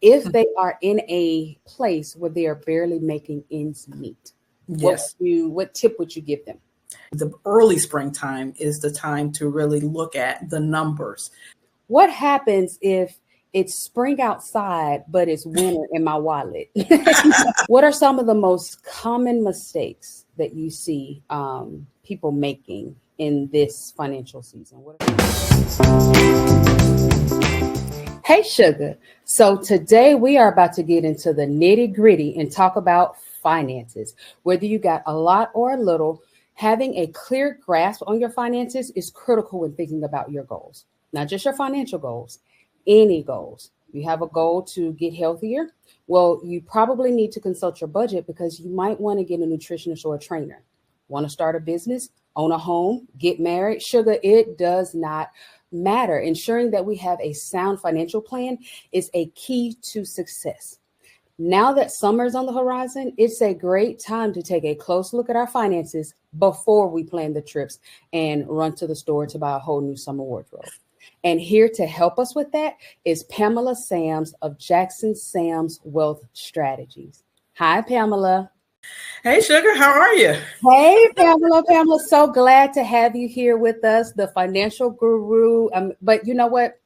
if they are in a place where they are barely making ends meet? Yes. What tip would you give them? The early springtime is the time to really look at the numbers. What happens if it's spring outside, but it's winter in my wallet? What are some of the most common mistakes that you see people making in this financial season? Hey, Sugar. So today we are about to get into the nitty gritty and talk about finances. Whether you got a lot or a little, having a clear grasp on your finances is critical when thinking about your goals. Not just your financial goals, any goals. You have a goal to get healthier. Well, you probably need to consult your budget because you might want to get a nutritionist or a trainer. Want to start a business, own a home, get married? Sugar, it does not matter. Ensuring that we have a sound financial plan is a key to success. Now that summer is on the horizon, it's a great time to take a close look at our finances before we plan the trips and run to the store to buy a whole new summer wardrobe. And here to help us with that is Pamela Sams of Jackson Sams Wealth Strategies. Hi, Pamela. Hey, Sugar, how are you? Hey, Pamela. Pamela, so glad to have you here with us, the financial guru. But you know what?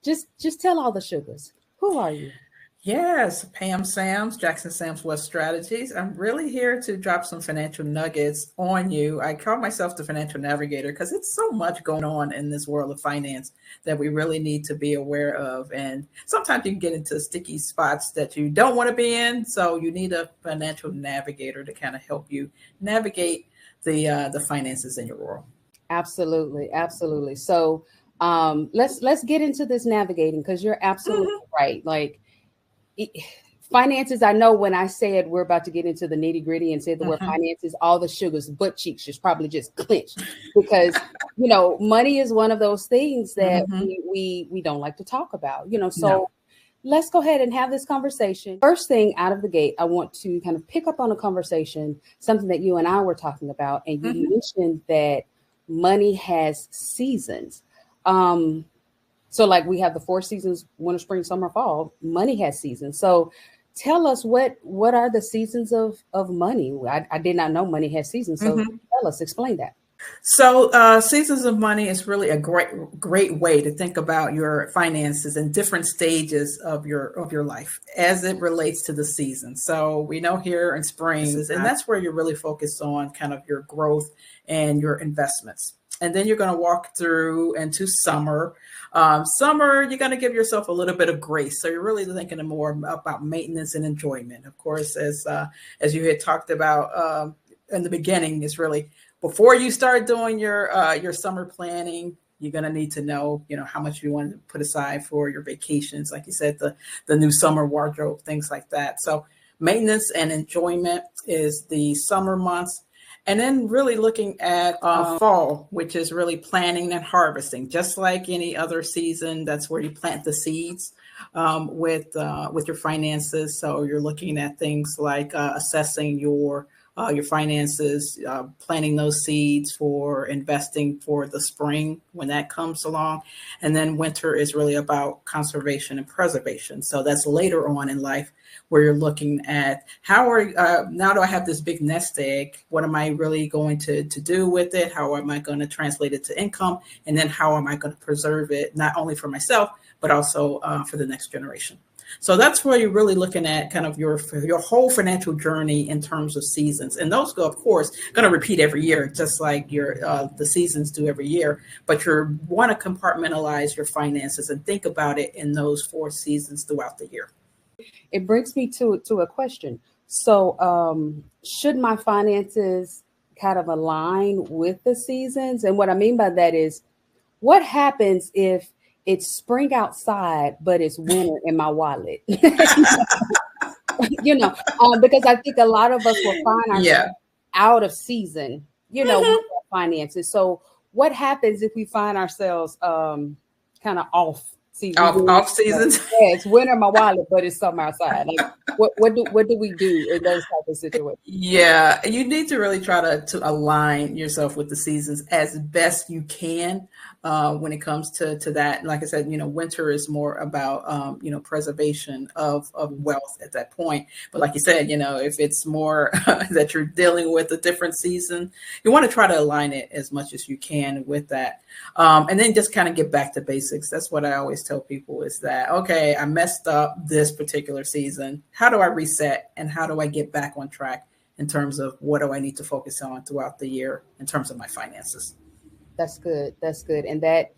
Just tell all the sugars. Who are you? Yes, Pam Sams, Jackson Sams Wealth Strategies. I'm really here to drop some financial nuggets on you. I call myself the financial navigator because it's so much going on in this world of finance that we really need to be aware of. And sometimes you can get into sticky spots that you don't want to be in. So you need a financial navigator to kind of help you navigate the finances in your world. Absolutely. Absolutely. So let's get into this navigating because you're absolutely right. Like, finances, I know when I said we're about to get into the nitty gritty and said the word finances, all the sugars butt cheeks just probably just clenched because, money is one of those things that we don't like to talk about, so let's go ahead and have this conversation. First thing out of the gate, I want to kind of pick up on a conversation, something that you and I were talking about. And you mentioned that money has seasons. So like we have the 4 seasons, winter, spring, summer, fall. Money has seasons. So tell us what are the seasons of money? I did not know money has seasons. So tell us, explain that. So seasons of money is really a great way to think about your finances in different stages of your life as it relates to the season. So we know here in spring, and that's where you're really focused on kind of your growth and your investments. And then you're going to walk through into summer. Summer, you're going to give yourself a little bit of grace. So you're really thinking more about maintenance and enjoyment. Of course, as you had talked about in the beginning, is really before you start doing your summer planning, you're going to need to know, how much you want to put aside for your vacations. Like you said, the new summer wardrobe, things like that. So maintenance and enjoyment is the summer months. And then really looking at fall, which is really planting and harvesting, just like any other season. That's where you plant the seeds with your finances. So you're looking at things like assessing your finances, planting those seeds for investing for the spring when that comes along. And then winter is really about conservation and preservation. So that's later on in life where you're looking at now do I have this big nest egg? What am I really going to do with it? How am I going to translate it to income? And then how am I going to preserve it, not only for myself, but also for the next generation? So that's where you're really looking at kind of your whole financial journey in terms of seasons. And those go, of course, going to repeat every year, just like the seasons do every year. But you want to compartmentalize your finances and think about it in those 4 seasons throughout the year. It brings me to a question. So should my finances kind of align with the seasons? And what I mean by that is, what happens if it's spring outside, but it's winter in my wallet? Because I think a lot of us will find ourselves out of season, with our finances. So what happens if we find ourselves kind of off season? Off seasons? Yeah, it's winter in my wallet, but it's summer outside. Like, what do we do in those type of situations? Yeah, you need to really try to align yourself with the seasons as best you can. when it comes to that. Like I said, winter is more about, preservation of wealth at that point. But like you said, if it's more that you're dealing with a different season, you want to try to align it as much as you can with that. And then just kind of get back to basics. That's what I always tell people is that, okay, I messed up this particular season. How do I reset and how do I get back on track in terms of what do I need to focus on throughout the year in terms of my finances? That's good. That's good. And that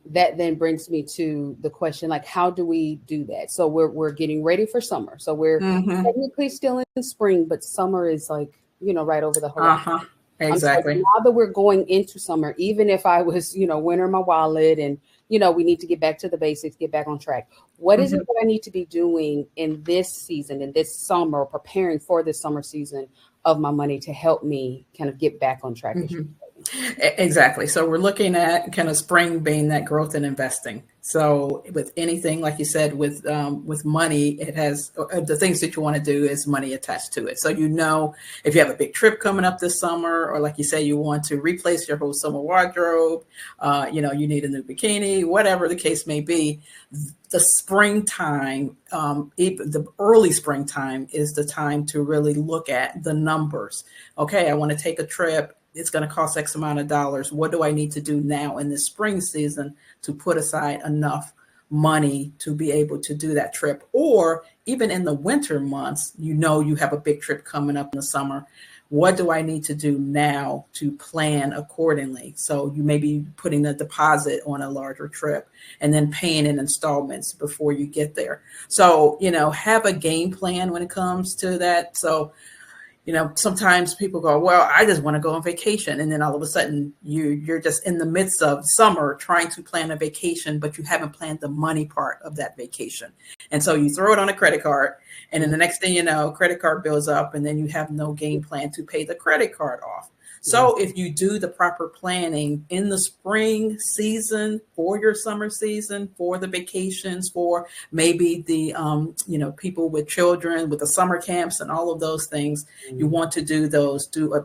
then brings me to the question, like, how do we do that? So we're getting ready for summer. So we're Mm-hmm. technically still in spring, but summer is like, right over the horizon. Uh-huh. So Exactly. now that we're going into summer, even if I was, winter my wallet and, we need to get back to the basics, get back on track. What is it Mm-hmm. that I need to be doing in this season, in this summer, preparing for this summer season of my money to help me kind of get back on track? As you Mm-hmm. Exactly. So we're looking at kind of spring being that growth and investing. So with anything, like you said, with money, it has the things that you want to do is money attached to it. So if you have a big trip coming up this summer, or like you say, you want to replace your whole summer wardrobe, you need a new bikini, whatever the case may be. The springtime, even the early springtime, is the time to really look at the numbers. Okay, I want to take a trip. It's going to cost X amount of dollars. What do I need to do now in this spring season to put aside enough money to be able to do that trip? Or even in the winter months, you have a big trip coming up in the summer. What do I need to do now to plan accordingly? So you may be putting a deposit on a larger trip and then paying in installments before you get there. So, have a game plan when it comes to that. So sometimes people go, well, I just want to go on vacation. And then all of a sudden you're just in the midst of summer trying to plan a vacation, but you haven't planned the money part of that vacation. And so you throw it on a credit card. And then the next thing you know, credit card bills up and then you have no game plan to pay the credit card off. So if you do the proper planning in the spring season for your summer season, for the vacations, for maybe the, people with children, with the summer camps and all of those things, you want to do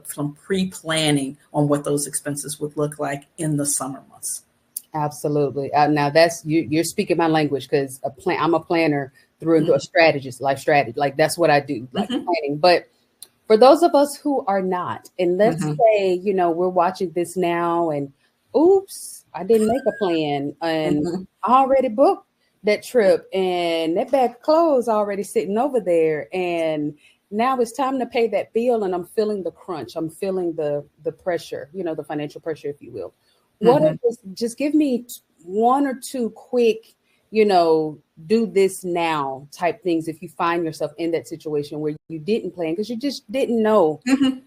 some pre-planning on what those expenses would look like in the summer months. Absolutely. Now that's you're speaking my language because I'm a planner through and through, a strategist, life strategy. Like that's what I do, like planning. But for those of us who are not, and let's say, we're watching this now and oops, I didn't make a plan and I already booked that trip and that bag of clothes already sitting over there. And now it's time to pay that bill and I'm feeling the crunch. I'm feeling the pressure, the financial pressure, if you will. What is, just give me one or two quick, do this now type things if you find yourself in that situation where you didn't plan because you just didn't know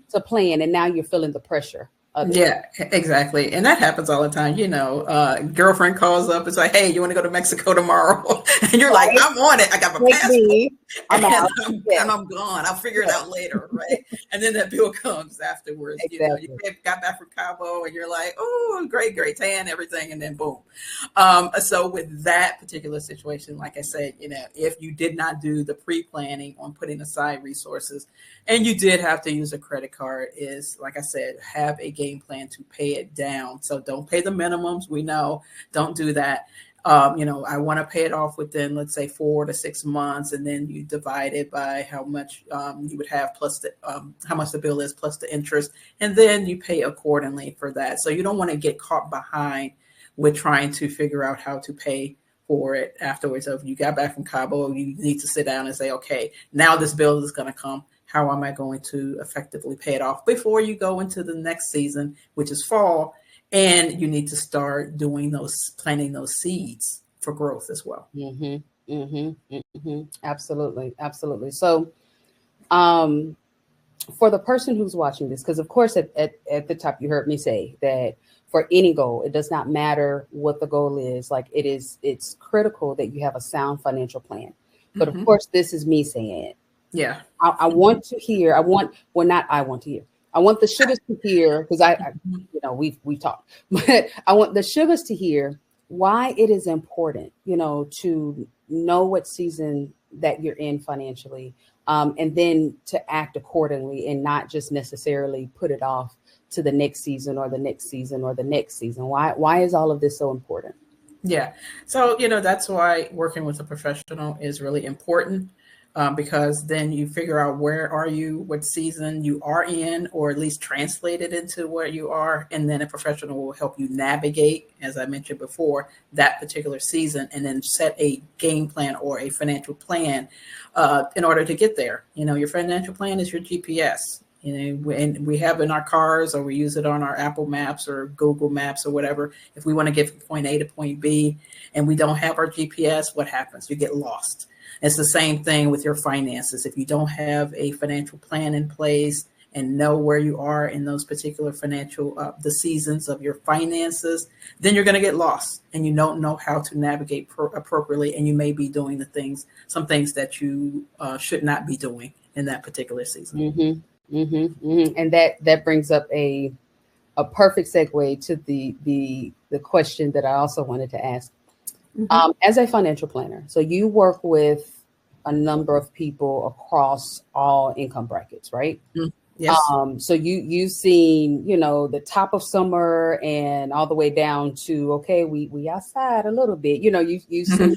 to plan and now you're feeling the pressure of it. Yeah, exactly. And that happens all the time. Girlfriend calls up. It's like, hey, you want to go to Mexico tomorrow? And you're like, I'm on it. I got my passport. I'm out. And I'm gone. I'll figure it out later. Right. And then that bill comes afterwards. Exactly. You got back from Cabo and you're like, oh, great, tan, everything. And then boom. So with that particular situation, like I said, if you did not do the pre-planning on putting aside resources and you did have to use a credit card, is like I said, have a game plan to pay it down. So don't pay the minimums. We know, don't do that. I want to pay it off within, let's say, 4 to 6 months, and then you divide it by how much you would have plus how much the bill is plus the interest, and then you pay accordingly for that. So you don't want to get caught behind with trying to figure out how to pay for it afterwards. So if you got back from Cabo, you need to sit down and say, okay, now this bill is going to come. How am I going to effectively pay it off before you go into the next season, which is fall? And you need to start planting those seeds for growth as well. Absolutely. Absolutely. So, for the person who's watching this, because of course at the top you heard me say that for any goal, it does not matter what the goal is. Like it's critical that you have a sound financial plan. But of course, this is me saying it. Yeah. I want to hear. I want to hear. I want the sugars to hear because we've talked, but I want the sugars to hear why it is important, to know what season that you're in financially, and then to act accordingly and not just necessarily put it off to the next season or the next season or the next season? Why is all of this so important? Yeah. So, that's why working with a professional is really important, because then you figure out where are you, what season you are in, or at least translate it into where you are. And then a professional will help you navigate, as I mentioned before, that particular season, and then set a game plan or a financial plan in order to get there. Your financial plan is your GPS. And we have in our cars, or we use it on our Apple Maps or Google Maps or whatever. If we want to get from point A to point B and we don't have our GPS, what happens? You get lost. It's the same thing with your finances. If you don't have a financial plan in place and know where you are in those particular financial, the seasons of your finances, then you're going to get lost and you don't know how to navigate appropriately. And you may be doing some things that you should not be doing in that particular season. Mm-hmm. Mm-hmm, mm-hmm. And that brings up a perfect segue to the question that I also wanted to ask. Mm-hmm. As a financial planner, so you work with a number of people across all income brackets, right? Mm-hmm. Yes. So you've seen, the top of summer and all the way down to, okay, we outside a little bit, you've seen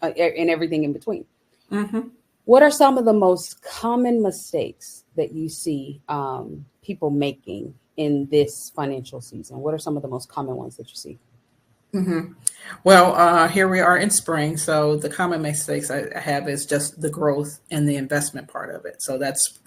and everything in between. Mm-hmm. What are some of the most common mistakes that you see people making in this financial season? What are some of the most common ones that you see? Mm-hmm. Well, here we are in spring. So the common mistakes I have is just the growth and the investment part of it. So that's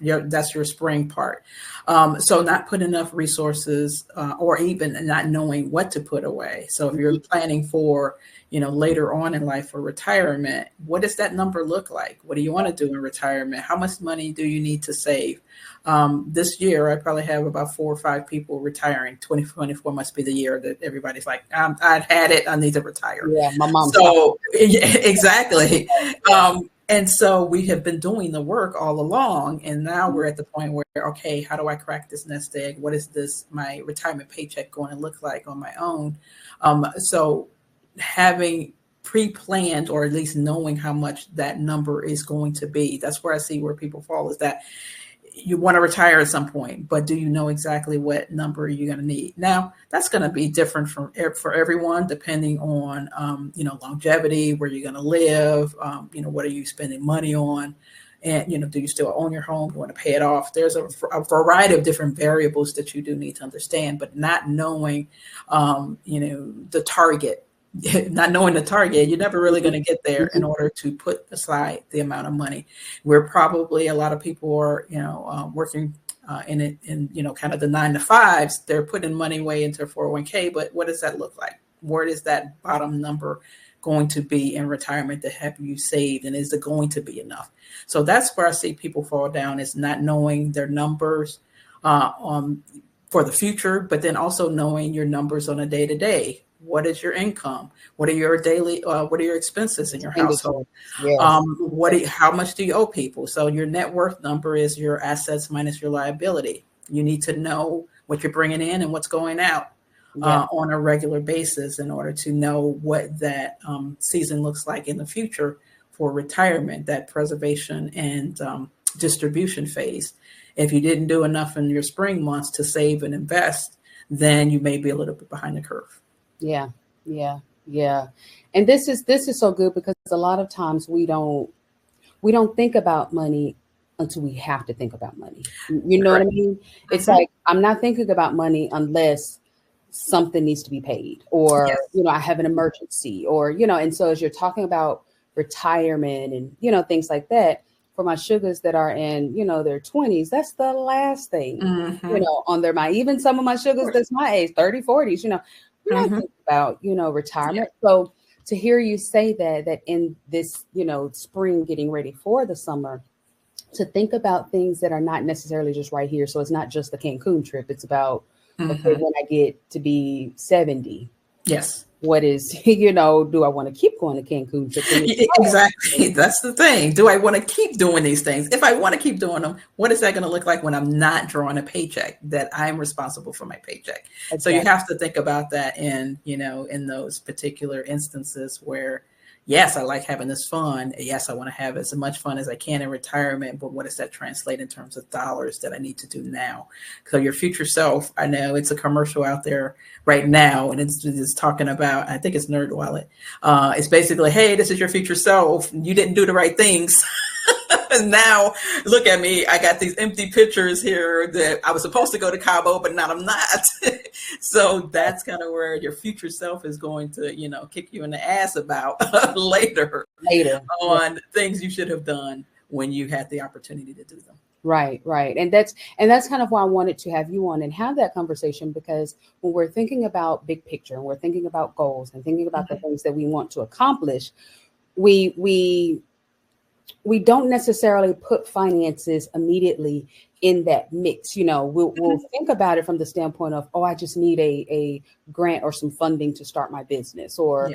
your spring part. So not put enough resources or even not knowing what to put away. So if you're planning for, later on in life for retirement, what does that number look like? What do you want to do in retirement? How much money do you need to save? This year, I probably have about 4 or 5 people retiring. 2024 must be the year that everybody's like, I've had it. I need to retire. Yeah, my mom. So exactly. And so we have been doing the work all along. And now we're at the point where, okay, how do I crack this nest egg? What is my retirement paycheck going to look like on my own? So having pre-planned, or at least knowing how much that number is going to be, that's where I see where people fall, is that you want to retire at some point, but do you know exactly what number you're going to need? Now, that's going to be different for everyone, depending on, longevity, where you're going to live, what are you spending money on? And, do you still own your home? Do you want to pay it off? There's a variety of different variables that you do need to understand, but not knowing, the target. Not knowing the target, you're never really going to get there in order to put aside the amount of money. We're probably, a lot of people are, working in kind of the 9 to 5s. They're putting money way into 401k, but what does that look like? Where is that bottom number going to be in retirement to have you saved? And is it going to be enough? So that's where I see people fall down, is not knowing their numbers for the future, but then also knowing your numbers on a day-to-day. What is your income? What are your daily? What are your expenses in your household? Yes. How much do you owe people? So your net worth number is your assets minus your liability. You need to know what you're bringing in and what's going out on a regular basis in order to know what that season looks like in the future for retirement, that preservation and distribution phase. If you didn't do enough in your spring months to save and invest, then you may be a little bit behind the curve. Yeah. And this is so good, because a lot of times we don't think about money until we have to think about money. You know what I mean? It's like, I'm not thinking about money unless something needs to be paid, or, I have an emergency, or, and so as you're talking about retirement and, things like that, for my sugars that are in, their 20s, that's the last thing, on their mind. Even some of my sugars that's my age, 30, 40s, we're not thinking about, retirement. Yeah. So to hear you say that in this, spring, getting ready for the summer, to think about things that are not necessarily just right here. So it's not just the Cancun trip. It's about, okay, when I get to be 70. Yes. What is, do I want to keep going to Cancun? Exactly. That's the thing. Do I want to keep doing these things? If I want to keep doing them, what is that going to look like when I'm not drawing a paycheck, that I'm responsible for my paycheck? Exactly. So you have to think about that in those particular instances where, yes, I like having this fun. Yes, I want to have as much fun as I can in retirement, but what does that translate in terms of dollars that I need to do now? So your future self, I know it's a commercial out there right now, and it's talking about, I think it's NerdWallet. It's basically, hey, this is your future self. You didn't do the right things. And now look at me. I got these empty pictures here that I was supposed to go to Cabo, but now I'm not. So that's kind of where your future self is going to, kick you in the ass about later on things you should have done when you had the opportunity to do them. Right. And that's kind of why I wanted to have you on and have that conversation, because when we're thinking about big picture and we're thinking about goals and thinking about the things that we want to accomplish, we don't necessarily put finances immediately in that mix. We'll think about it from the standpoint of, I just need a grant or some funding to start my business, or,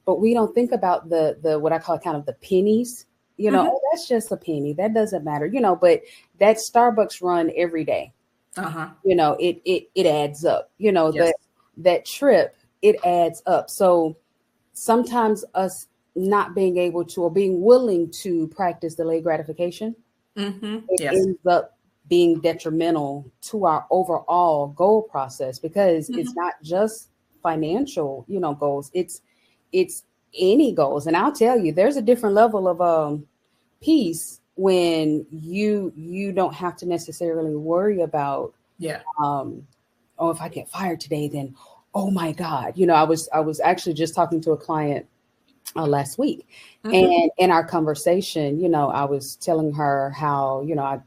but we don't think about the what I call kind of the pennies, that's just a penny. That doesn't matter, but that Starbucks run every day, it adds up, that trip, it adds up. So sometimes us not being able to, or being willing to practice delayed gratification, it ends up being detrimental to our overall goal process, because it's not just financial, goals. It's any goals. And I'll tell you, there's a different level of peace when you don't have to necessarily worry about, if I get fired today, then, oh my God, I was actually just talking to a client last week, and in our conversation, I was telling her how, I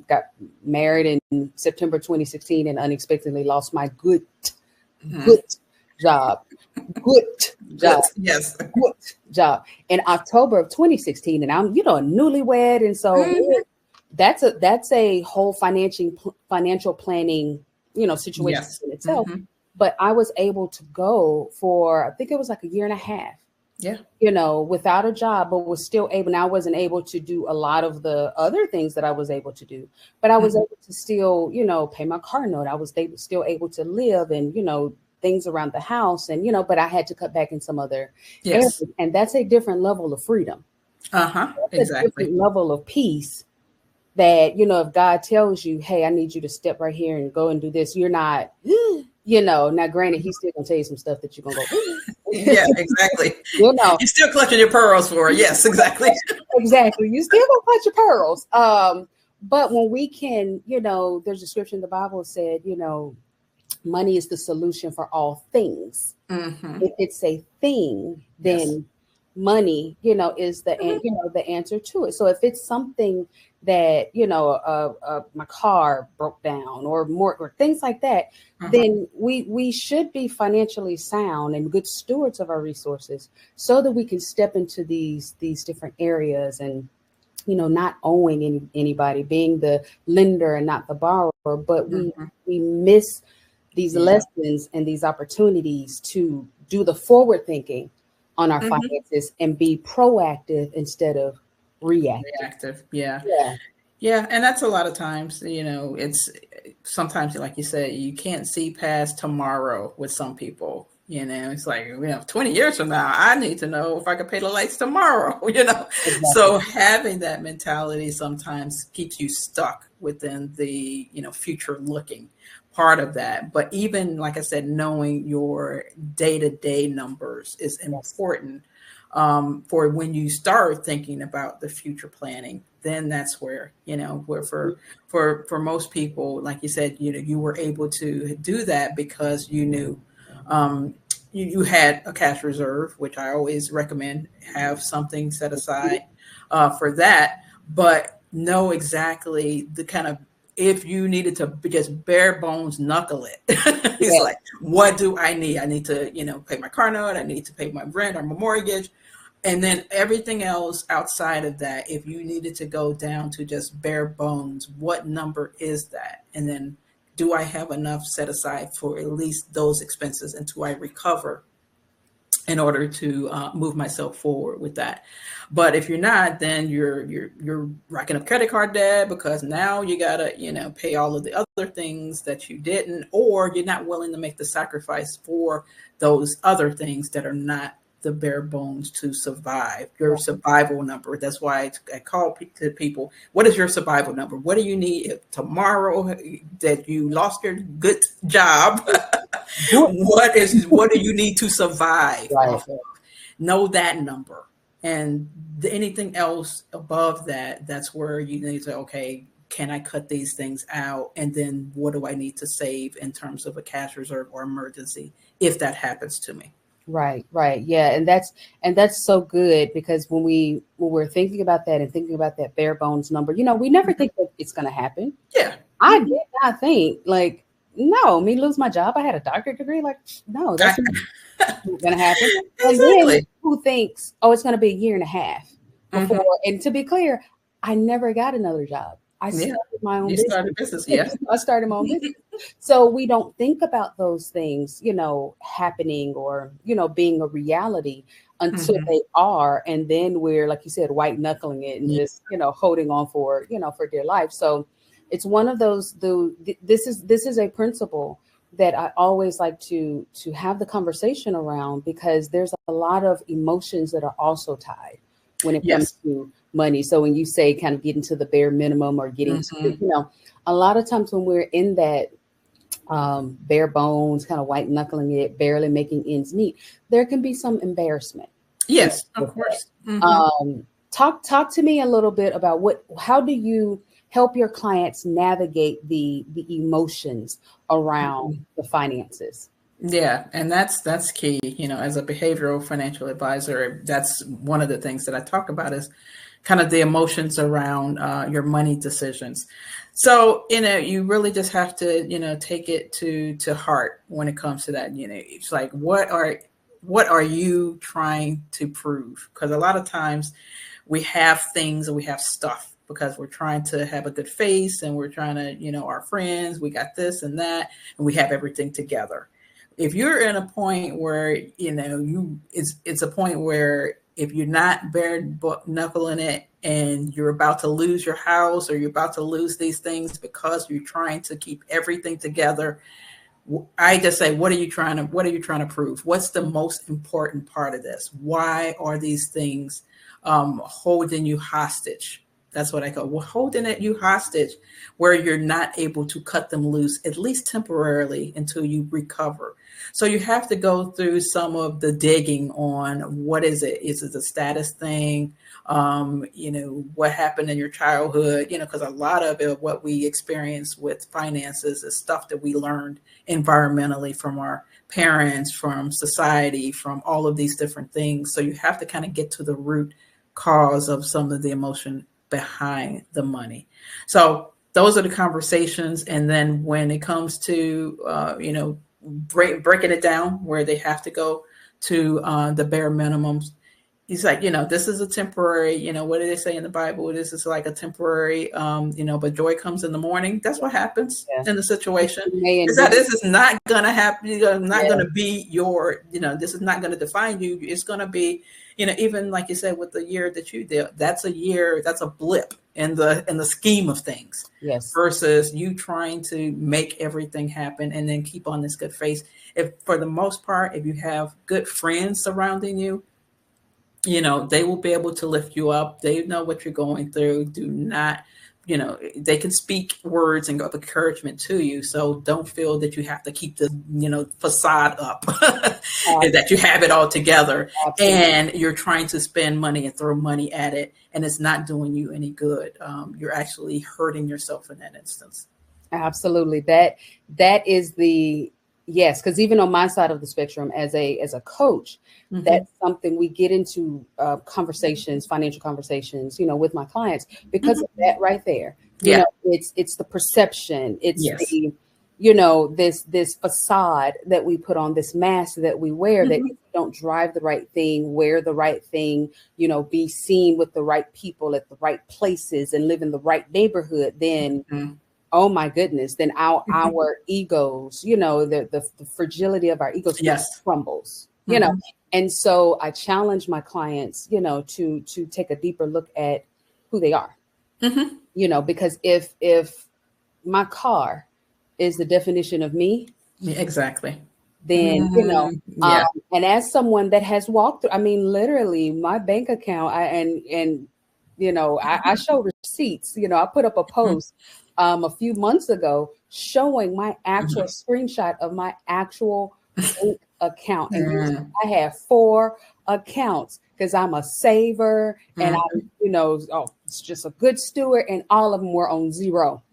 got married in September 2016 and unexpectedly lost my good job. Yes. Good job in October of 2016. And I'm, a newlywed. And so that's a whole financial planning, situation in itself. But I was able to go for, I think it was like a year and a half. Yeah. Without a job, but was still able. Now I wasn't able to do a lot of the other things that I was able to do, but I was able to still, pay my car note. I was still able to live and, things around the house, and, but I had to cut back in some other areas. And that's a different level of freedom. Exactly. A different level of peace that, if God tells you, hey, I need you to step right here and go and do this, you're not, now granted, he's still gonna tell you some stuff that you're gonna go. Yeah, exactly. You're still clutching your pearls for it. Yes, exactly. Exactly. You still gonna clutch your pearls. But when we can, there's a scripture in the Bible said, money is the solution for all things. If it's a thing, then money, is the answer to it. So if it's something that, my car broke down or more, or things like that, then we should be financially sound and good stewards of our resources, so that we can step into these different areas and, not owing anybody, being the lender and not the borrower. But we miss these lessons and these opportunities to do the forward thinking on our finances and be proactive instead of reactive. Yeah. And that's a lot of times, it's sometimes, like you said, you can't see past tomorrow with some people. It's like, 20 years from now, I need to know if I can pay the lights tomorrow, Exactly. So having that mentality sometimes keeps you stuck within the, future looking part of that. But even, like I said, knowing your day-to-day numbers is important for when you start thinking about the future planning. Then that's where, where for most people, like you said, you were able to do that because you knew you had a cash reserve, which I always recommend have something set aside for that, but know exactly the kind of, if you needed to just bare bones knuckle it, it's like, what do I need? I need to, pay my car note. I need to pay my rent or my mortgage. And then everything else outside of that, if you needed to go down to just bare bones, what number is that? And then do I have enough set aside for at least those expenses until I recover in order to move myself forward with that? But if you're not, then you're racking up credit card debt because now you gotta, pay all of the other things that you didn't, or you're not willing to make the sacrifice for those other things that are not the bare bones to survive, your survival number. That's why I call to people, what is your survival number? What do you need if tomorrow that you lost your good job? What do you need to survive Right. off of? Know that number. And anything else above that, that's where you need to say, okay, can I cut these things out? And then what do I need to save in terms of a cash reserve or emergency if that happens to me? Right, right. Yeah, and that's so good because when we're thinking about that and thinking about that bare bones number, we never think that it's going to happen. Yeah. I did not think like no, me lose my job. I had a doctorate degree. Like no, that's not going to happen. And then Exactly. who thinks, oh, it's going to be a year and a half before? Hmm. And to be clear, I never got another job. I Yeah. started my own You business. started a business. Yeah. I started my own business. So we don't think about those things, happening or, being a reality until Hmm. they are. And then we're, like you said, white knuckling it and Yeah. just, holding on for dear life. So it's one of those, this is a principle that I always like to have the conversation around because there's a lot of emotions that are also tied when it comes Yes. to money. So when you say kind of getting to the bare minimum or getting to, Hmm. a lot of times when we're in that bare bones, kind of white knuckling it, barely making ends meet, there can be some embarrassment. Yes, of With that. course. Hmm. Talk to me a little bit about how do you help your clients navigate the emotions around the finances? Yeah, and that's key. As a behavioral financial advisor, that's one of the things that I talk about is kind of the emotions around your money decisions. So you really just have to take it to heart when it comes to that. It's like what are you trying to prove? Because a lot of times we have things and we have stuff because we're trying to have a good face and we're trying to our friends, we got this and that, and we have everything together. If you're in a point where it's a point where if you're not bare knuckling it and you're about to lose your house or you're about to lose these things because you're trying to keep everything together, I just say, what are you trying to prove? What's the most important part of this? Why are these things holding you hostage? That's what I call holding you hostage, where you're not able to cut them loose, at least temporarily, until you recover. So you have to go through some of the digging on what is it? Is it a status thing? What happened in your childhood? Because a lot of it, what we experience with finances is stuff that we learned environmentally from our parents, from society, from all of these different things. So you have to kind of get to the root cause of some of the emotion behind the money. So those are the conversations. And then when it comes to, breaking it down where they have to go to the bare minimums, he's like, this is a temporary, what do they say in the Bible? This is like a temporary, but joy comes in the morning. That's what happens Yeah. in the situation. May Is that indeed. this is not going to happen. Not going Yeah. to be this is not going to define you. It's going to be, even like you said, with the year that you did, that's a year, that's a blip in the scheme of things Yes. versus you trying to make everything happen and then keep on this good face. If for the most part, if you have good friends surrounding you, they will be able to lift you up. They know what you're going through. Do not, they can speak words and of encouragement to you. So don't feel that you have to keep the, facade up and that you have it all together Absolutely. and you're trying to spend money and throw money at it and it's not doing you any good. You're actually hurting yourself in that instance. Absolutely. That is the yes, because even on my side of the spectrum, as a coach, Hmm. that's something we get into conversations, financial conversations, with my clients because of Hmm. that right there. Yeah. It's the perception, it's Yes. the this facade that we put on, this mask that we wear, that if Hmm. we don't drive the right thing, wear the right thing, be seen with the right people at the right places and live in the right neighborhood, then Hmm. oh my goodness, then our egos, the fragility of our egos just Yes. crumbles. Hmm. And so I challenge my clients, to take a deeper look at who they are, Hmm. because if my car is the definition of me, Yeah, exactly. then, Yeah. and as someone that has walked through, I mean, literally my bank account, I show receipts, I put up a post a few months ago showing my actual screenshot of my actual bank account. And I have 4 accounts because I'm a saver and it's just a good steward, and all of them were on zero.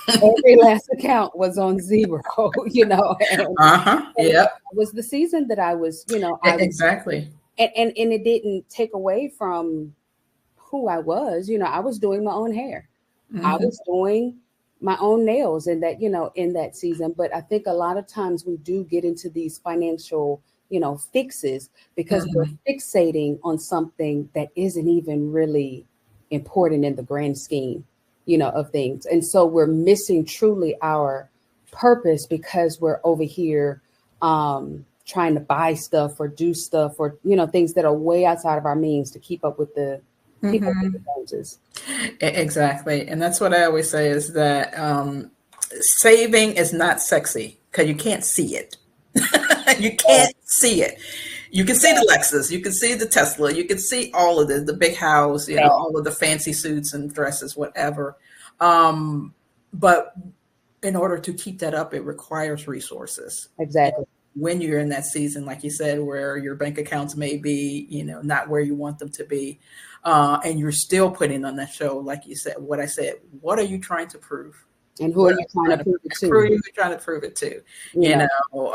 Every last account was on zero, and Yeah. it was the season that I was, Exactly. and it didn't take away from who I was. I was doing my own hair. I was doing my own nails in that, in that season. But I think a lot of times we do get into these financial, fixes because we're fixating on something that isn't even really important in the grand scheme, of things. And so we're missing truly our purpose because we're over here trying to buy stuff or do stuff or, things that are way outside of our means to keep up with the Joneses. Exactly. And that's what I always say is that saving is not sexy because you can't see it. You can't see it. You can see the Lexus, you can see the Tesla, you can see all of the big house, all of the fancy suits and dresses, whatever. But in order to keep that up, it requires resources. Exactly. When you're in that season, like you said, where your bank accounts may be, not where you want them to be, and you're still putting on that show, like you said, what I said, what are you trying to prove? And who are you trying to prove it to? Who are you trying to prove it to? I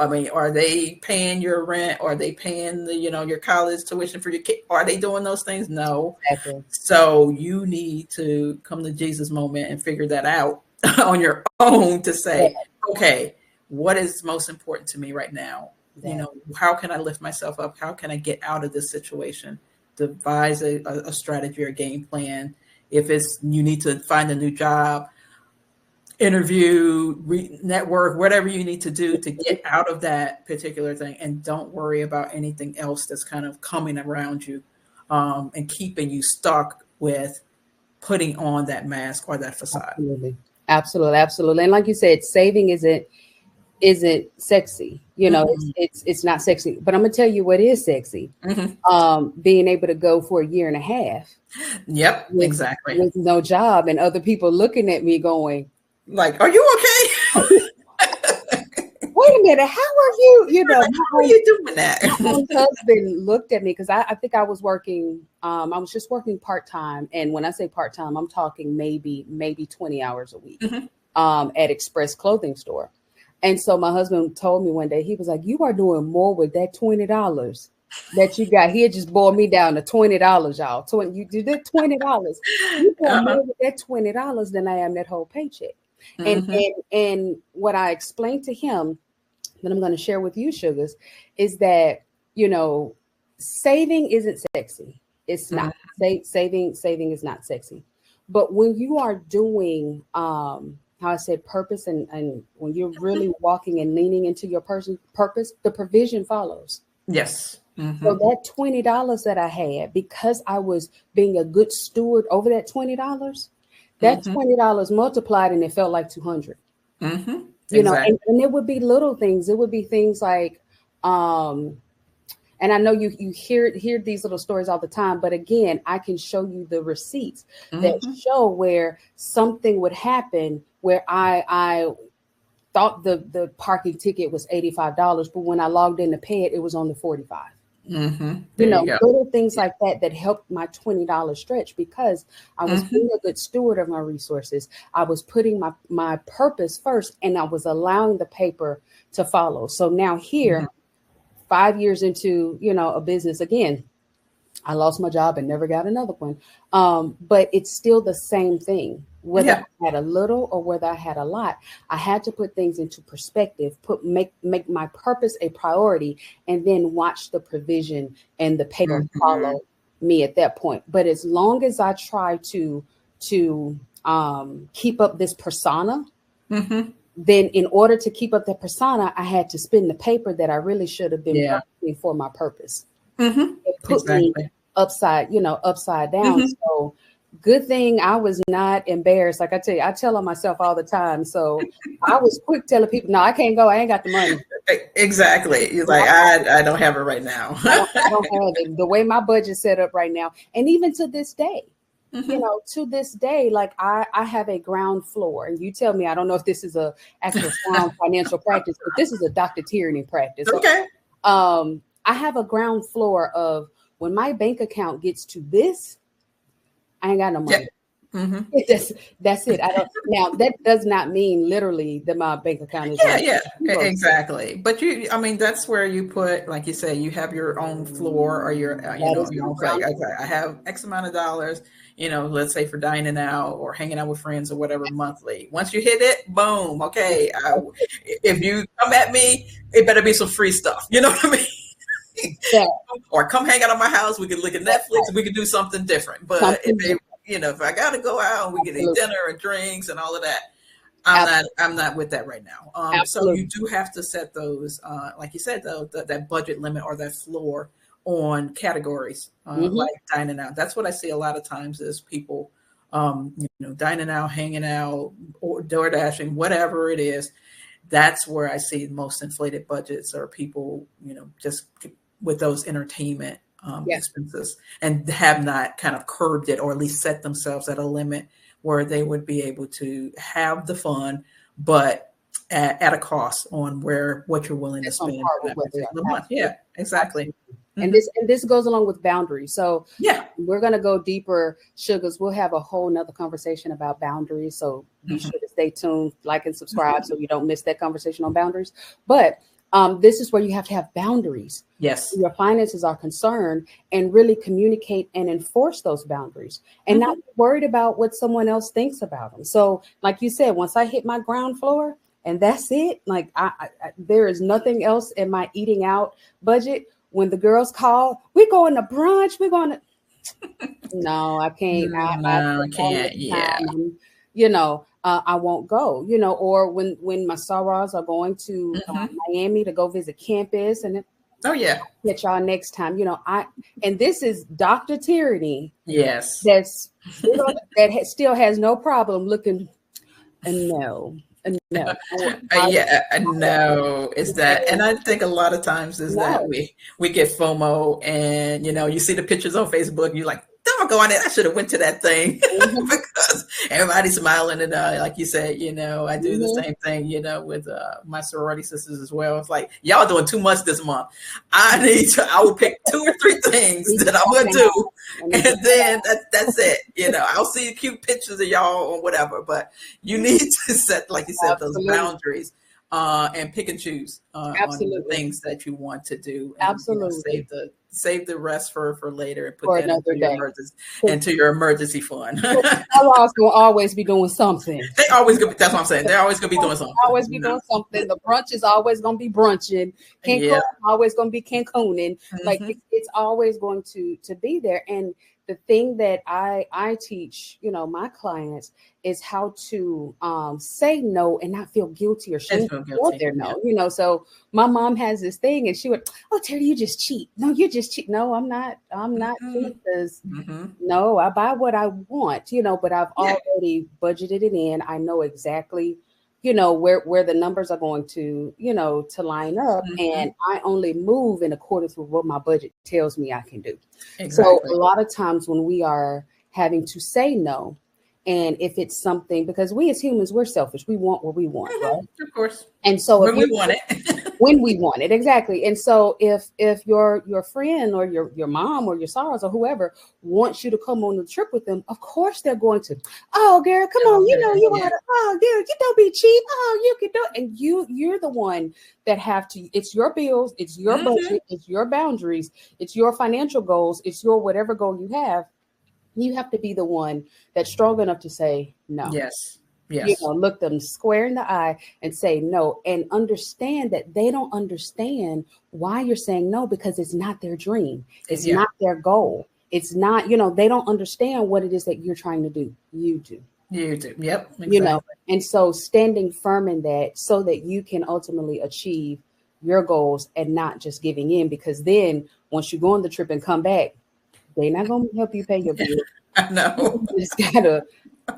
mean, are they paying your rent? Are they paying your college tuition for your kid? Are they doing those things? No. Exactly. So you need to come to Jesus moment and figure that out on your own to say, okay, what is most important to me right now? How can I lift myself up? How can I get out of this situation? Devise a strategy or game plan. If it's you need to find a new job, interview, network, whatever you need to do to get out of that particular thing, and don't worry about anything else that's kind of coming around you and keeping you stuck with putting on that mask or that facade. Absolutely. And like you said, saving isn't sexy. It's not sexy. But I'm gonna tell you what is sexy. Being able to go for a year and a half. Yep, exactly. With no job and other people looking at me going, like, are you okay? Wait a minute, how are you? How are you doing that? My husband looked at me because I think I was working. I was just working part-time, and when I say part-time, I'm talking maybe 20 hours a week at Express Clothing Store. And so my husband told me one day, he was like, "You are doing more with that $20 that you got." He had just boiled me down to $20, y'all. You did that $20. You doing more with that $20 than I am that whole paycheck. And what I explained to him that I'm going to share with you, Sugars, is that, saving isn't sexy. It's not. Saving is not sexy. But when you are doing, how I said, purpose, and when you're really walking and leaning into your purpose, the provision follows. Yes. So that $20 that I had, because I was being a good steward over that $20, that $20 multiplied and it felt like 200. Exactly. And it would be little things. It would be things like, and I know you hear these little stories all the time, but again, I can show you the receipts that show where something would happen where I thought the parking ticket was $85, but when I logged in to pay it, it was only $45. Little things like that helped my $20 stretch because I was being a good steward of my resources. I was putting my purpose first, and I was allowing the paper to follow. So now here, 5 years into, a business again, I lost my job and never got another one. But it's still the same thing. Whether I had a little or whether I had a lot, I had to put things into perspective, make my purpose a priority, and then watch the provision and the paper follow me at that point. But as long as I try to keep up this persona, then in order to keep up that persona, I had to spend the paper that I really should have been working for my purpose. It put me upside down. So good thing I was not embarrassed. Like I tell you, I tell on myself all the time. So I was quick telling people, no, I can't go. I ain't got the money. Exactly. You're like, I don't have it right now. I don't have it. The way my budget's set up right now, and even to this day, Mm-hmm. to this day, like I have a ground floor, and you tell me, I don't know if this is a actual sound financial practice, but this is a Dr. Tierini practice. So, Okay. I have a ground floor of when my bank account gets to this, I ain't got no money. Yeah. Mm-hmm. That's it. I don't now that does not mean literally that my bank account is Yeah, like yeah, zero. exactly. But I mean, that's where you put, like you say, you have your own floor or That is your my own, like, ground. okay, I have X amount of dollars, let's say for dining out or hanging out with friends or whatever monthly. Once you hit it, boom, okay. If you come at me, it better be some free stuff. You know what I mean? That, Or come hang out at my house. We can look at that's Netflix. We can do something different. But something different. if I got to go out, we can eat Absolutely. dinner and drinks and all of that. Absolutely. I'm not with that right now. So Absolutely. you do have to set those, like you said, though, that budget limit or that floor on categories, like dining out. That's what I see a lot of times is people, dining out, hanging out, or door dashing, whatever it is. That's where I see most inflated budgets or people, just with those entertainment Yeah. expenses and have not kind of curbed it or at least set themselves at a limit where they would be able to have the fun, but at a cost on what you're willing to That's on spend par for with that what they particular are. month. Yeah, exactly. And Mm-hmm. this goes along with boundaries. So Yeah. we're gonna go deeper, sugars. We'll have a whole nother conversation about boundaries. So be Mm-hmm. sure to stay tuned, like and subscribe so you don't miss that conversation on boundaries. But this is where you have to have boundaries. Yes. Your finances are concerned and really communicate and enforce those boundaries and not be worried about what someone else thinks about them. So, like you said, once I hit my ground floor and that's it, like there is nothing else in my eating out budget. When the girls call, we're going to brunch, we're going to, no, I can't. No, I can't. Yeah. I won't go, or when my sorors are going to Miami to go visit campus and Oh, yeah. catch y'all next time. And this is Dr. Tyranny Yes. that still has no problem looking. No. Yeah, no, is that, and I think a lot of times is that No. we get FOMO, and you see the pictures on Facebook, you're like, doggone it, I should have went to that thing because everybody's smiling, and like you said, I do the same thing, with my sorority sisters as well. It's like, y'all doing too much this month. I will pick 2 or 3 things that I'm gonna do, and then that's it. I'll see cute pictures of y'all or whatever, but you need to set, like you said, those boundaries and pick and choose on the things that you want to do. And, save the rest for later and put for that another day. Into your emergency fund. Sorors will always be doing something. That's what I'm saying. They're always gonna be doing something. Always be doing something. The brunch is always gonna be brunching. Cancun always gonna be Cancuning. Like it's always going to be there. And the thing that I teach, my clients is how to say no and not feel guilty or shame for their no. So my mom has this thing, and she would, oh, Terry, you just cheat. No, you just cheat. No, I'm not cheating because no, I buy what I want, but I've already budgeted it in. I know exactly, where the numbers are going to, to line up. And I only move in accordance with what my budget tells me I can do. Exactly. So a lot of times when we are having to say no, and if it's something, because we as humans, we're selfish. We want what we want, right? Of course. And so when we want it. When we want it, exactly. And so if your friend or your mom or your sorors or whoever wants you to come on the trip with them, of course they're going to. Oh, girl, come on, you want to. Oh, girl, you don't be cheap. Oh, you can do it. And you're the one that have to. It's your bills. It's your budget. It's your boundaries. It's your financial goals. It's your whatever goal you have. You have to be the one that's strong enough to say no. Yes. Yes. Look them square in the eye and say no, and understand that they don't understand why you're saying no, because it's not their dream. It's not their goal. It's not, they don't understand what it is that you're trying to do. You do. You do. Yep. Exactly. And so standing firm in that so that you can ultimately achieve your goals and not just giving in, because then once you go on the trip and come back, they're not going to help you pay your bills. I know. You just got to,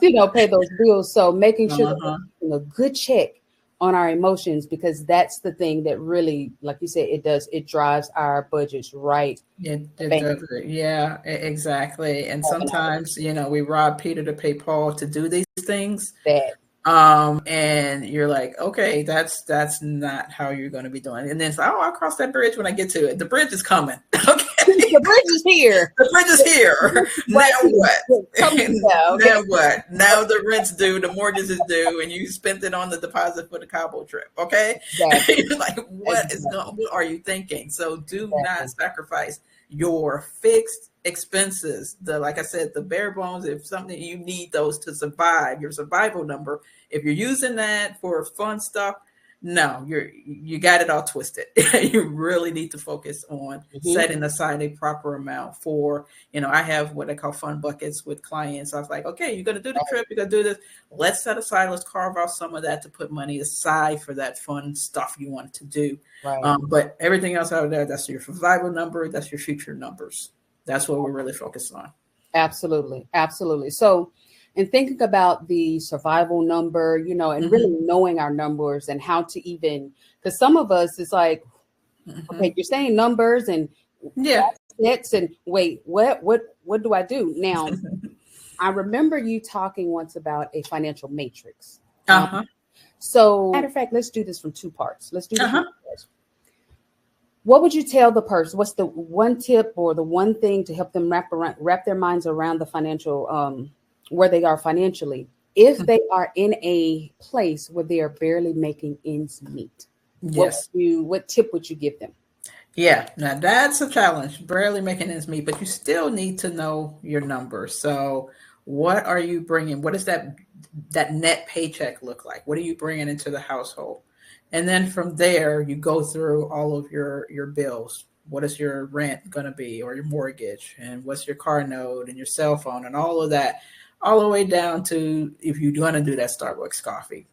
pay those bills. So making sure that you're a good check on our emotions, because that's the thing that really, like you said, it drives our budgets right. It does. Yeah, exactly. And sometimes, we rob Peter to pay Paul to do these things. That And you're like, okay, that's not how you're going to be doing it. And then it's like, oh, I'll cross that bridge when I get to it. The bridge is coming. Okay. the bridge is here. The bridge is here. Now what? Okay. Now what? Now the rent's due, the mortgage is due, and you spent it on the deposit for the Cabo trip. Okay. Exactly. You're like, what are you thinking? So do not sacrifice your fixed expenses. Like I said, the bare bones, if something you need those to survive, your survival number. If you're using that for fun stuff, no, you got it all twisted. You really need to focus on setting aside a proper amount for, I have what I call fun buckets with clients. I was like, okay, you're going to do the trip, you're going to do this. Let's set aside, let's carve out some of that to put money aside for that fun stuff you want to do. Right. But everything else out there, that's your survival number, that's your future numbers. That's what we're really focused on. Absolutely. Absolutely. So, and thinking about the survival number, and really knowing our numbers and how to even, because some of us is like, okay, you're saying numbers and sets and wait, what do I do now? I remember you talking once about a financial matrix. So, matter of fact, let's do this from two parts. Let's do this from two parts. What would you tell the person? What's the one tip or the one thing to help them wrap their minds around the financial, where they are financially, if they are in a place where they are barely making ends meet? Yes. What tip would you give them? Yeah, now that's a challenge, barely making ends meet, but you still need to know your numbers. So what are you bringing? What does that net paycheck look like? What are you bringing into the household? And then from there, you go through all of your bills. What is your rent going to be, or your mortgage, and what's your car note and your cell phone and all of that, all the way down to if you're going to do that Starbucks coffee.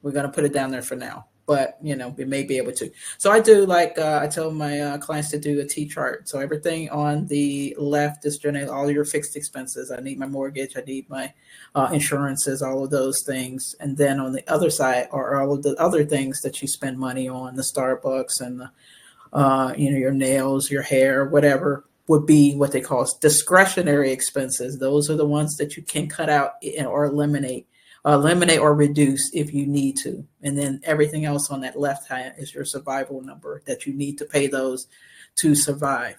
We're going to put it down there for now, but we may be able to. So I do, like I tell my clients to do a T chart. So everything on the left is generally all your fixed expenses. I need my mortgage, I need my insurances, all of those things. And then on the other side are all of the other things that you spend money on, the Starbucks and the, your nails, your hair, whatever would be what they call discretionary expenses. Those are the ones that you can cut out or eliminate or reduce if you need to. And then everything else on that left hand is your survival number that you need to pay those to survive.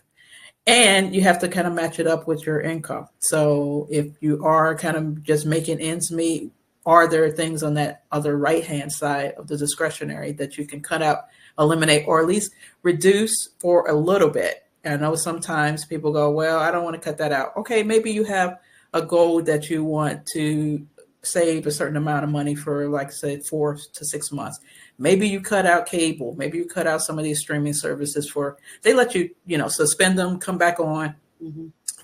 And you have to kind of match it up with your income. So if you are kind of just making ends meet, are there things on that other right-hand side of the discretionary that you can cut out, eliminate, or at least reduce for a little bit? I know sometimes people go, well, I don't want to cut that out. Okay, maybe you have a goal that you want to save a certain amount of money for, like, say, 4 to 6 months. Maybe you cut out cable. Maybe you cut out some of these streaming services they let you, suspend them, come back on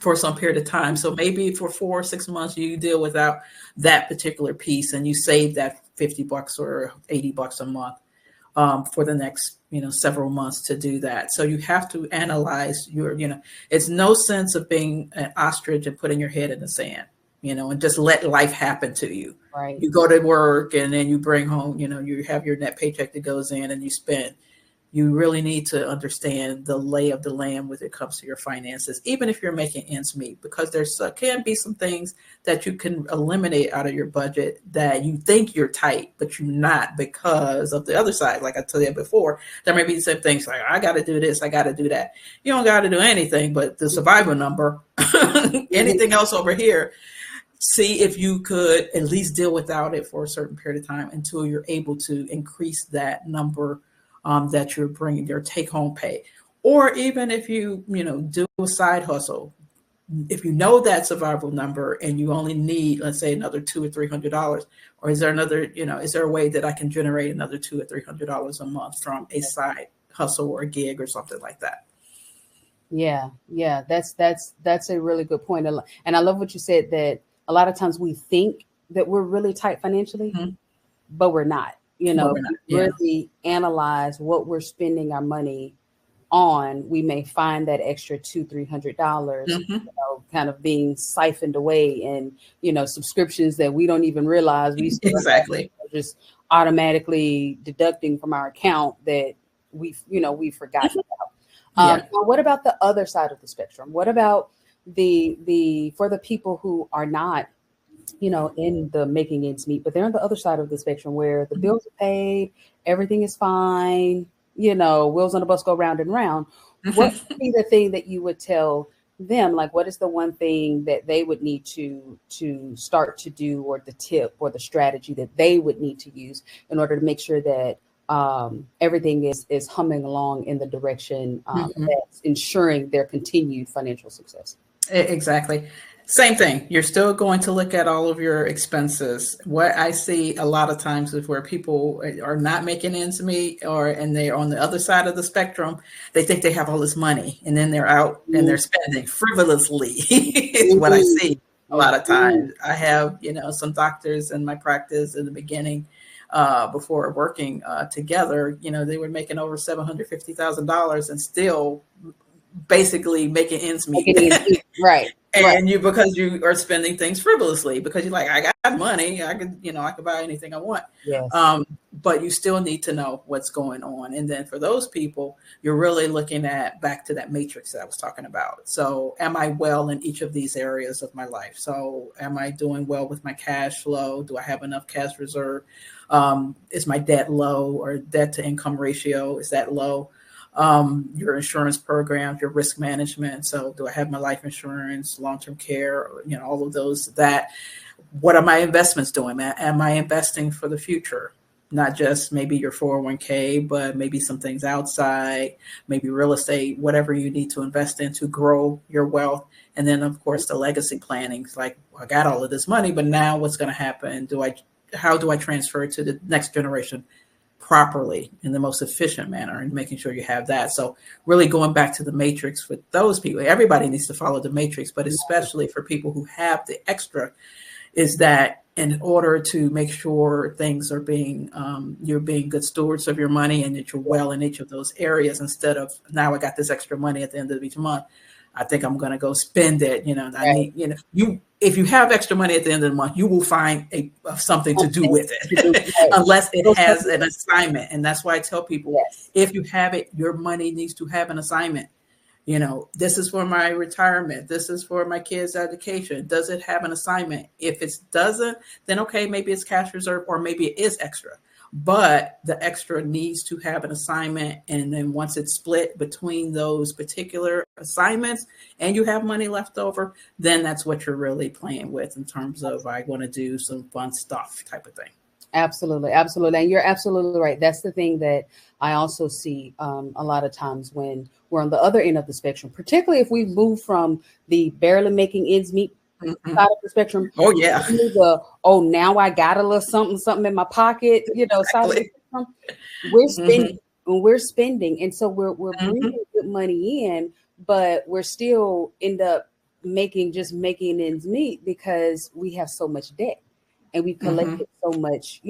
for some period of time. So maybe for 4 or 6 months, you deal without that particular piece and you save that $50 or $80 a month for the next, several months to do that. So you have to analyze it's no sense of being an ostrich and putting your head in the sand, and just let life happen to you. Right. You go to work and then you bring home, you have your net paycheck that goes in and you spend. You really need to understand the lay of the land when it comes to your finances, even if you're making ends meet, because there's can be some things that you can eliminate out of your budget that you think you're tight, but you're not, because of the other side. Like I told you before, there may be some things like, I got to do this, I got to do that. You don't got to do anything, but the survival number, anything else over here, see if you could at least deal without it for a certain period of time until you're able to increase that number that you're bringing, your take-home pay. Or even if you, do a side hustle, if you know that survival number and you only need, let's say, another $200 or $300, or is there another, is there a way that I can generate another $200 or $300 a month from a side hustle or a gig or something like that? Yeah, that's a really good point. And I love what you said, that a lot of times we think that we're really tight financially, but we're not. Really analyze what we're spending our money on. We may find that extra $200-$300, kind of being siphoned away, and subscriptions that we don't even realize we still exactly just automatically deducting from our account that we've forgotten about. Yeah. Now what about the other side of the spectrum? What about the for the people who are not, in the making ends meet, but they're on the other side of the spectrum where the bills are paid, everything is fine, wheels on the bus go round and round. What would be the thing that you would tell them? Like, what is the one thing that they would need to start to do, or the tip or the strategy that they would need to use in order to make sure that everything is humming along in the direction that's ensuring their continued financial success? Exactly. Same thing. You're still going to look at all of your expenses. What I see a lot of times is where people are not making ends meet, and they're on the other side of the spectrum. They think they have all this money, and then they're out and they're spending frivolously. Is what I see a lot of times. I have, some doctors in my practice in the beginning, before working together. They were making over $750,000 and still basically making ends meet. Right. And because you are spending things frivolously, because you're like, I got money, I could buy anything I want. Yes. But you still need to know what's going on. And then for those people, you're really looking at back to that matrix that I was talking about. So am I well in each of these areas of my life? So am I doing well with my cash flow? Do I have enough cash reserve? Is my debt low, or debt to income ratio, is that low? Your insurance programs, your risk management. So do I have my life insurance, long-term care, all of those, what are my investments doing? Am I investing for the future? Not just maybe your 401k, but maybe some things outside, maybe real estate, whatever you need to invest in to grow your wealth. And then of course the legacy planning. It's like, I got all of this money, but now what's going to happen? How do I transfer it to the next generation properly in the most efficient manner, and making sure you have that? So really going back to the matrix with those people. Everybody needs to follow the matrix, but especially for people who have the extra, is that in order to make sure things are you're being good stewards of your money, and that you're well in each of those areas, instead of, now I got this extra money at the end of each month, I think I'm going to go spend it. I need, if you have extra money at the end of the month, you will find something to do with it, unless it has an assignment. And that's why I tell people, if you have it, your money needs to have an assignment. This is for my retirement. This is for my kids' education. Does it have an assignment? If it doesn't, then okay, maybe it's cash reserve, or maybe it is extra. But the extra needs to have an assignment. And then once it's split between those particular assignments and you have money left over, then that's what you're really playing with in terms of, I want to do some fun stuff type of thing. Absolutely. Absolutely. And you're absolutely right. That's the thing that I also see a lot of times when we're on the other end of the spectrum, particularly if we move from the barely making ends meet side of the spectrum. Oh yeah. Now I got a little something in my pocket, side of the spectrum. We're spending and we're spending. And so we're bringing good money in, but we're still end up making ends meet because we have so much debt, and we collected so much,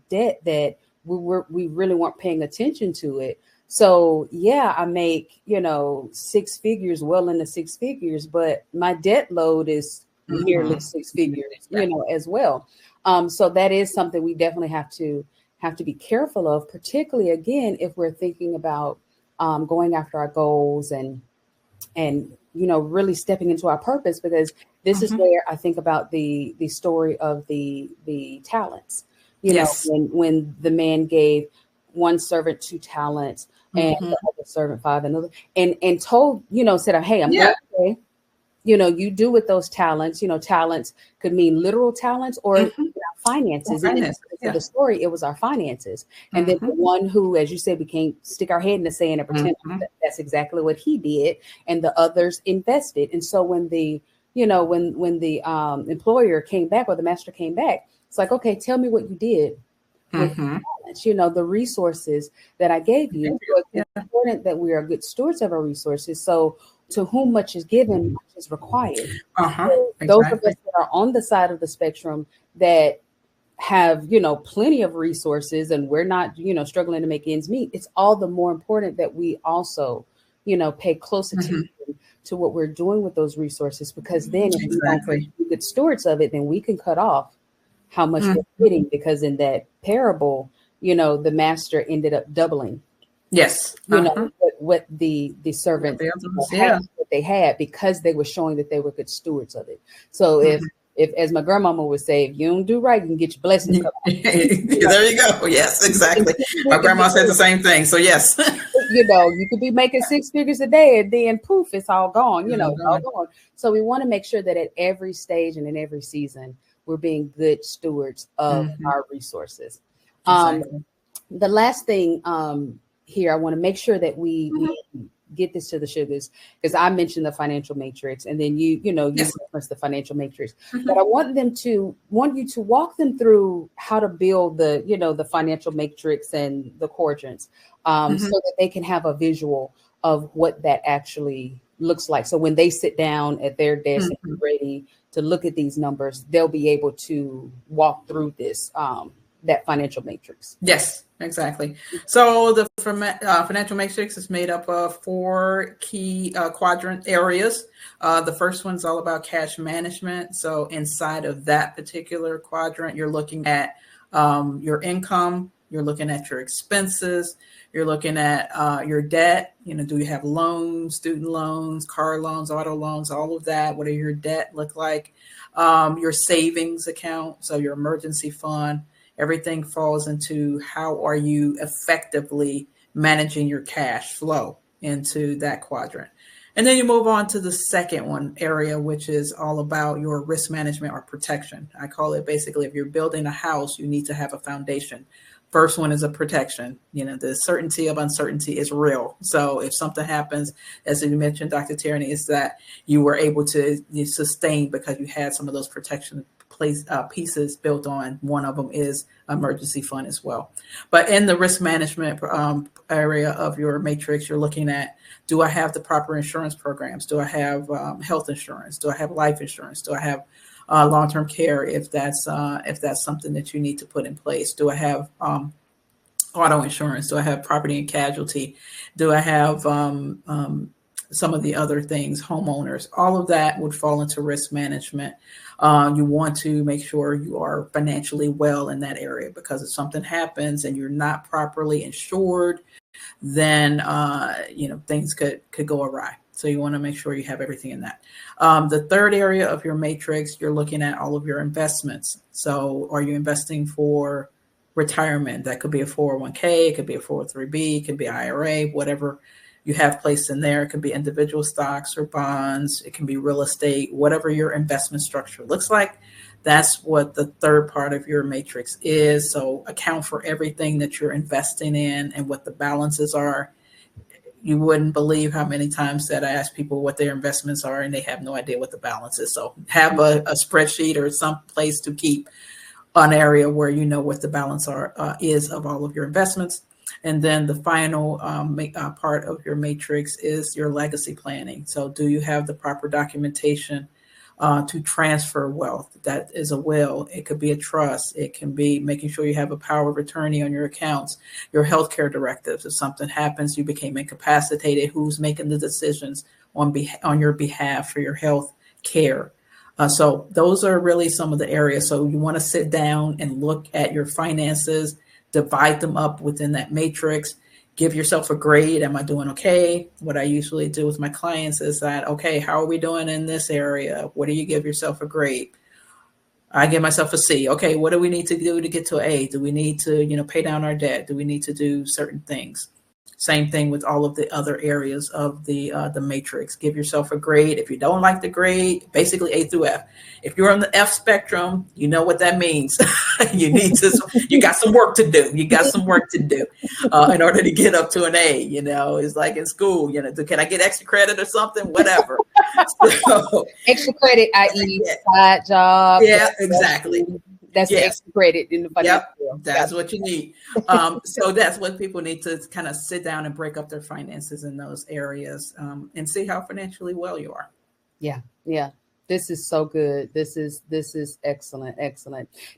debt that we really weren't paying attention to it. So yeah, I make, six figures, well into six figures, but my debt load is nearly six figures, as well. So that is something we definitely have to be careful of, particularly again, if we're thinking about going after our goals and really stepping into our purpose, because this is where I think about the story of the talents, when the man gave one servant 2 talents and the other servant 5, and told, said, hey, I'm going to pay. You do with those talents, talents could mean literal talents or finances. And in the story, it was our finances. And then the one who, as you said, we can't stick our head in the sand and pretend that that's exactly what he did. And the others invested. And so when the, when the employer came back, or the master came back, it's like, okay, tell me what you did with talents, the resources that I gave you. So it's important that we are good stewards of our resources. So to whom much is given, much is required. So those of us that are on the side of the spectrum that have, plenty of resources, and we're not, struggling to make ends meet, it's all the more important that we also, pay close attention to what we're doing with those resources, because then if we don't be good stewards of it, then we can cut off how much they're getting, because in that parable, the master ended up doubling, Yes. what the servants had, what they had, because they were showing that they were good stewards of it. So if as my grandmama would say, if you don't do right, you can get your blessings cut off. There you go. Yes, exactly. My grandma said the same thing. So yes. You could be making 6 figures a day, and then poof, it's all gone. It's all gone. So we want to make sure that at every stage and in every season, we're being good stewards of our resources. Exactly. The last thing here, I want to make sure that we get this to the sugars, because I mentioned the financial matrix, and then you reference the financial matrix, but I want you to walk them through how to build the financial matrix and the quadrants, so that they can have a visual of what that actually looks like. So when they sit down at their desk and be ready to look at these numbers, they'll be able to walk through this, that financial matrix. Yes, exactly. So the financial matrix is made up of 4 key quadrant areas. The first one's all about cash management. So inside of that particular quadrant, you're looking at your income, you're looking at your expenses, you're looking at your debt. Do you have loans, student loans, car loans, auto loans, all of that? What do your debt look like? Your savings account, so your emergency fund. Everything falls into how are you effectively managing your cash flow into that quadrant. And then you move on to the second one area, which is all about your risk management or protection. I call it basically, if you're building a house, you need to have a foundation. First one is a protection. The certainty of uncertainty is real. So if something happens, as you mentioned, Dr. Tierini, is that you were able to sustain because you had some of those protection pieces built on. One of them is emergency fund as well. But in the risk management area of your matrix, you're looking at, do I have the proper insurance programs? Do I have health insurance? Do I have life insurance? Do I have long-term care if that's something that you need to put in place? Do I have auto insurance? Do I have property and casualty? Do I have some of the other things, homeowners? All of that would fall into risk management. You want to make sure you are financially well in that area, because if something happens and you're not properly insured, then things could go awry. So you want to make sure you have everything in that. The third area of your matrix, you're looking at all of your investments. So are you investing for retirement? That could be a 401k, it could be a 403b, it could be IRA, whatever you have placed in there. It can be individual stocks or bonds. It can be real estate, whatever your investment structure looks like. That's what the third part of your matrix is. So account for everything that you're investing in and what the balances are. You wouldn't believe how many times that I ask people what their investments are and they have no idea what the balance is. So have a spreadsheet or some place to keep an area where you know what the balance is of all of your investments. And then the final part of your matrix is your legacy planning. So do you have the proper documentation to transfer wealth? That is a will. It could be a trust. It can be making sure you have a power of attorney on your accounts, your healthcare directives. If something happens, you became incapacitated, who's making the decisions on your behalf for your health care? So those are really some of the areas. So you want to sit down and look at your finances, divide them up within that matrix, give yourself a grade. Am I doing okay? What I usually do with my clients is that, okay, how are we doing in this area? What do you give yourself a grade? I give myself a C. Okay, what do we need to do to get to an A? Do we need to, pay down our debt? Do we need to do certain things? Same thing with all of the other areas of the matrix. Give yourself a grade. If you don't like the grade, basically A through F. If you're on the F spectrum, you know what that means. You got some work to do. You got some work to do in order to get up to an A. It's like in school. Can I get extra credit or something? Whatever. So, extra credit, i.e., side job. Yeah, exactly. That's the extra credit in the financial world. That's what you need. So that's what people need to kind of sit down and break up their finances in those areas and see how financially well you are. Yeah. This is so good. This is excellent.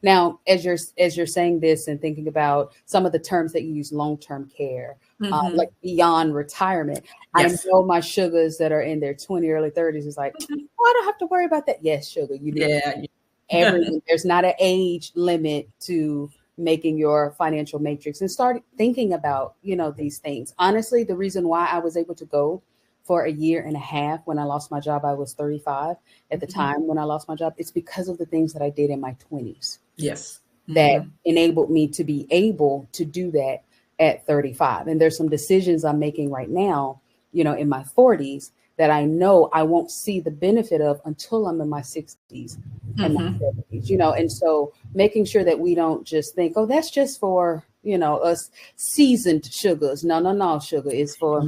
Now, as you're saying this and thinking about some of the terms that you use, long-term care, like beyond retirement. Yes. I know my sugars that are in their 20s, early 30s is like, I don't have to worry about that. Yes, sugar, you do. Yeah. There's not an age limit to making your financial matrix, and start thinking about, these things. Honestly, the reason why I was able to go for a year and a half when I lost my job, I was 35 at the time when I lost my job. It's because of the things that I did in my 20s. Yes. That enabled me to be able to do that at 35. And there's some decisions I'm making right now, in my 40s, that I know I won't see the benefit of until I'm in my 60s and my 70s, and so making sure that we don't just think, oh, that's just for, us seasoned sugars. No, sugar is for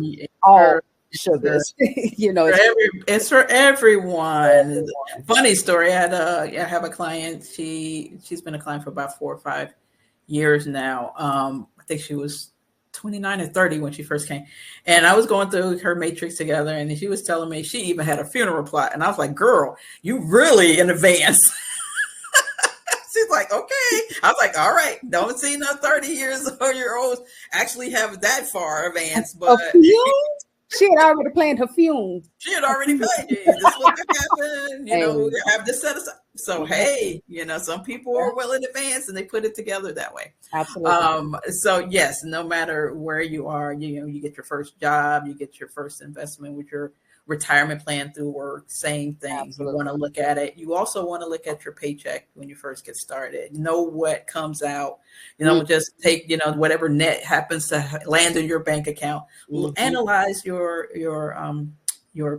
all sugars. It's for everyone. Funny story. I have a client. She's been a client for about 4 or 5 years now. I think she was 29 or 30 when she first came, and I was going through her matrix together, and she was telling me she even had a funeral plot, and I was like, "Girl, you really in advance." She's like, "Okay." I was like, "All right, don't see no 30-year-olds actually have that far advanced, but." She had already planned her fumes. She had already planned. This is what could happen. We have this set aside. So hey, some people are well in advance and they put it together that way. Absolutely. So yes, no matter where you are, you get your first job, you get your first investment with your retirement plan through work, same thing. Absolutely. You want to look at it. You also want to look at your paycheck when you first get started. Know what comes out. Just take, whatever net happens to land in your bank account. Analyze your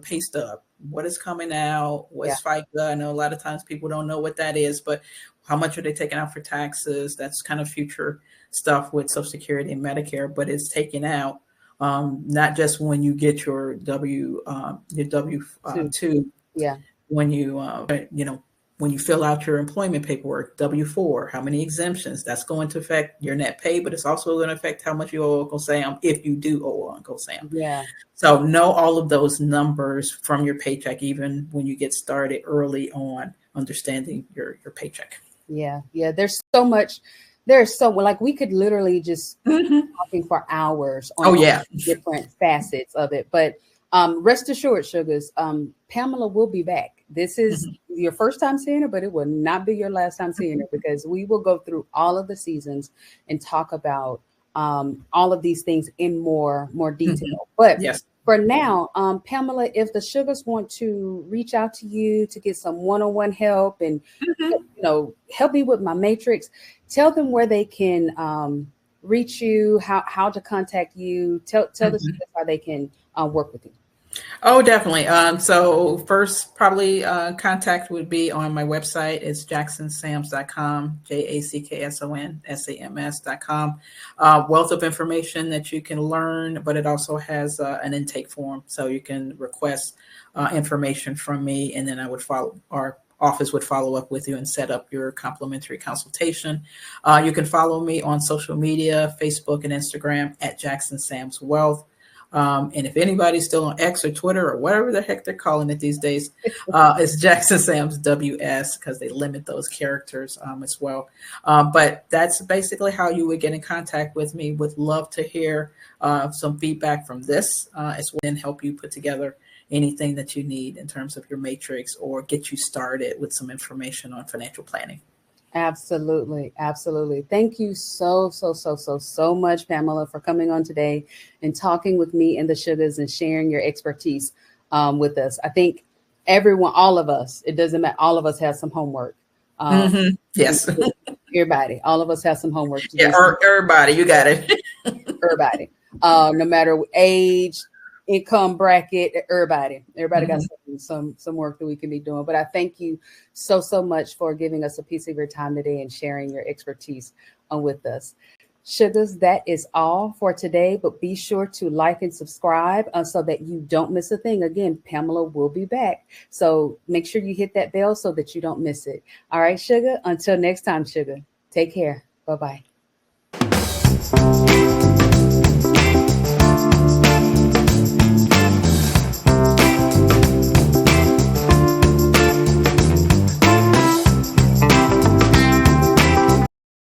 pay stub. What is coming out? What's FICA? I know a lot of times people don't know what that is, but how much are they taking out for taxes? That's kind of future stuff with Social Security and Medicare, but it's taken out. Not just when you get your W-2. Yeah. When you when you fill out your employment paperwork, W-4, how many exemptions? That's going to affect your net pay, but it's also going to affect how much you owe Uncle Sam if you do owe Uncle Sam. Yeah. So know all of those numbers from your paycheck, even when you get started early on understanding your paycheck. Yeah. Yeah. There's so much. We could literally just talking for hours on different facets of it. But rest assured, sugars, Pamela will be back. This is your first time seeing her, but it will not be your last time seeing her, because we will go through all of the seasons and talk about all of these things in more detail. But for now, Pamela, if the sugars want to reach out to you to get some one-on-one help and help me with my matrix, tell them where they can reach you, how to contact you. Tell the sugars how they can work with you. Oh, definitely. So first, probably contact would be on my website. It's jacksonsams.com, JACKSONSAMS.com. Wealth of information that you can learn, but it also has an intake form. So you can request information from me, and then our office would follow up with you and set up your complimentary consultation. You can follow me on social media, Facebook and Instagram at Jackson Sams Wealth. And if anybody's still on X or Twitter or whatever the heck they're calling it these days, it's Jackson Sams WS, because they limit those characters as well. But that's basically how you would get in contact with me. Would love to hear some feedback from this as well, and help you put together anything that you need in terms of your matrix, or get you started with some information on financial planning. Absolutely. Absolutely. Thank you so much, Pamela, for coming on today and talking with me and the sugars and sharing your expertise with us. I think all of us, it doesn't matter, all of us have some homework. Yes. Everybody, all of us have some homework to do. Everybody, you got it. Everybody, no matter age, income bracket, everybody got some work that we can be doing. But I thank you so much for giving us a piece of your time today and sharing your expertise with us. Sugars, that is all for today, but be sure to like and subscribe so that you don't miss a thing. Again, Pamela will be back, so make sure you hit that bell so that you don't miss it. All right, Sugar, until next time, Sugar, take care. Bye-bye.